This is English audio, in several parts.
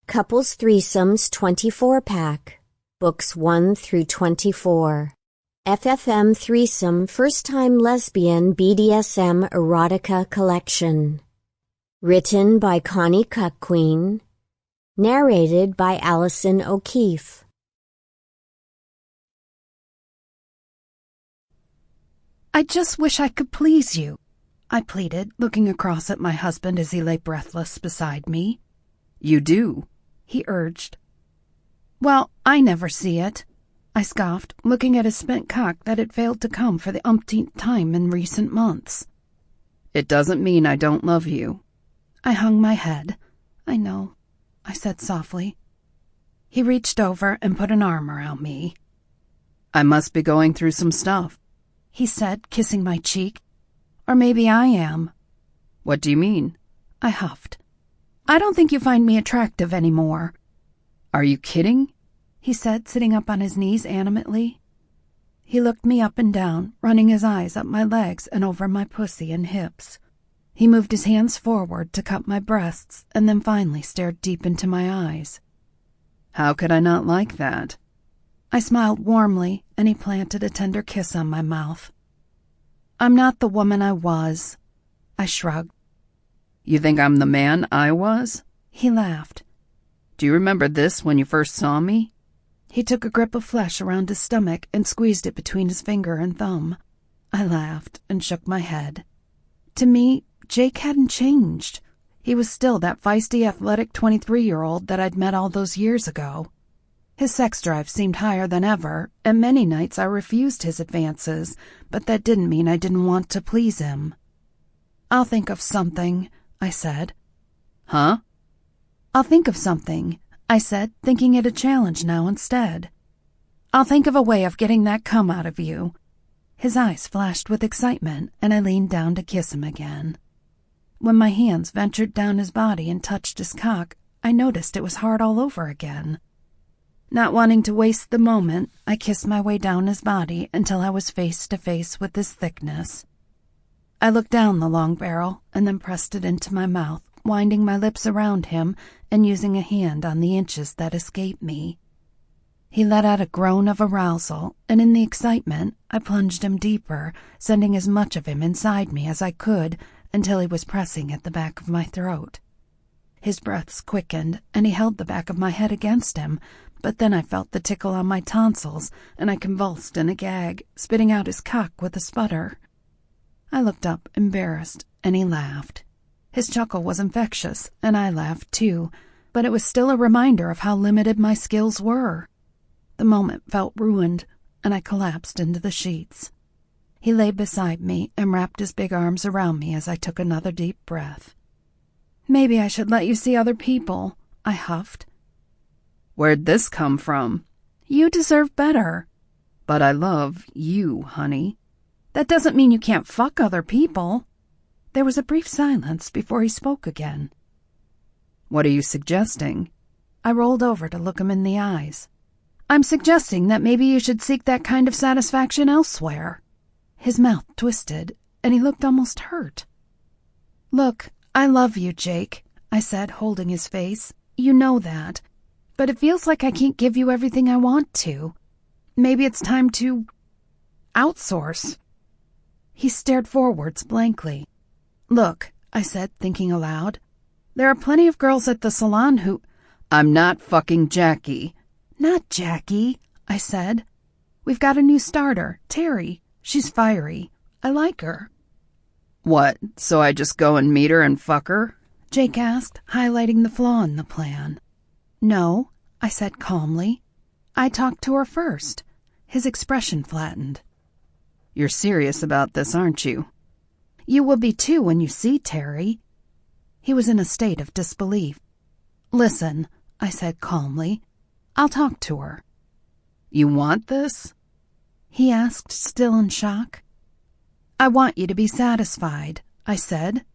Couples Threesomes 24-pack, books 1 through 24. FFM Threesome First-Time Lesbian BDSM Erotica Collection. Written by Connie Cuckquean. Narrated by Allison Okeef. I just wish I could please you, I pleaded, looking across at my husband as he lay breathless beside me. You do, he urged. Well, I never see it, I scoffed, looking at his spent cock that had failed to come for the umpteenth time in recent months. It doesn't mean I don't love you. I hung my head. I know, I said softly. He reached over and put an arm around me. I must be going through some stuff, he said, kissing my cheek. Or maybe I am. What do you mean? I huffed. I don't think you find me attractive anymore. Are you kidding? He said, sitting up on his knees animately. He looked me up and down, running his eyes up my legs and over my pussy and hips. He moved his hands forward to cup my breasts and then finally stared deep into my eyes. How could I not like that? I smiled warmly, and he planted a tender kiss on my mouth. I'm not the woman I was. I shrugged. You think I'm the man I was? He laughed. Do you remember this when you first saw me? He took a grip of flesh around his stomach and squeezed it between his finger and thumb. I laughed and shook my head. To me, Jake hadn't changed. He was still that feisty, athletic 23-year-old that I'd met all those years ago. His sex drive seemed higher than ever, and many nights I refused his advances, but that didn't mean I didn't want to please him. I'll think of something, I said. Huh? I'll think of something, I said, thinking it a challenge now instead. I'll think of a way of getting that cum out of you. His eyes flashed with excitement, and I leaned down to kiss him again. When my hands ventured down his body and touched his cock, I noticed it was hard all over again. Not wanting to waste the moment, I kissed my way down his body until I was face to face with his thickness. I looked down the long barrel and then pressed it into my mouth, winding my lips around him and using a hand on the inches that escaped me. He let out a groan of arousal, and in the excitement, I plunged him deeper, sending as much of him inside me as I could until he was pressing at the back of my throat. His breaths quickened, and he held the back of my head against him, but then I felt the tickle on my tonsils, and I convulsed in a gag, spitting out his cock with a sputter. I looked up, embarrassed, and he laughed. His chuckle was infectious, and I laughed too, but it was still a reminder of how limited my skills were. The moment felt ruined, and I collapsed into the sheets. He lay beside me and wrapped his big arms around me as I took another deep breath. Maybe I should let you see other people, I huffed. Where'd this come from? You deserve better. But I love you, honey. That doesn't mean you can't fuck other people. There was a brief silence before he spoke again. What are you suggesting? I rolled over to look him in the eyes. I'm suggesting that maybe you should seek that kind of satisfaction elsewhere. His mouth twisted, and he looked almost hurt. Look, I love you, Jake, I said, holding his face. You know that. But it feels like I can't give you everything I want to. Maybe it's time to outsource. He stared forwards blankly. Look, I said, thinking aloud. There are plenty of girls at the Salon who... I'm not fucking Jackie. Not Jackie, I said. We've got a new starter, Terry. She's fiery. I like her. What, so I just go and meet her and fuck her? Jake asked, highlighting the flaw in the plan. No, I said calmly. I talked to her first. His expression flattened. You're serious about this, aren't you? You will be too when you see Terry. He was in a state of disbelief. Listen, I said calmly. I'll talk to her. You want this? He asked, still in shock. I want you to be satisfied, I said.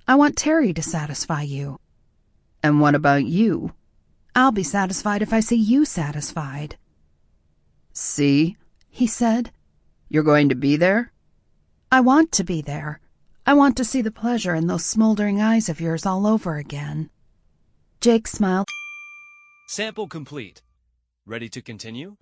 I want Terry to satisfy you. And what about you? I'll be satisfied if I see you satisfied. See? He said. You're going to be there? I want to be there. I want to see the pleasure in those smoldering eyes of yours all over again. Jake smiled. Sample complete. Ready to continue?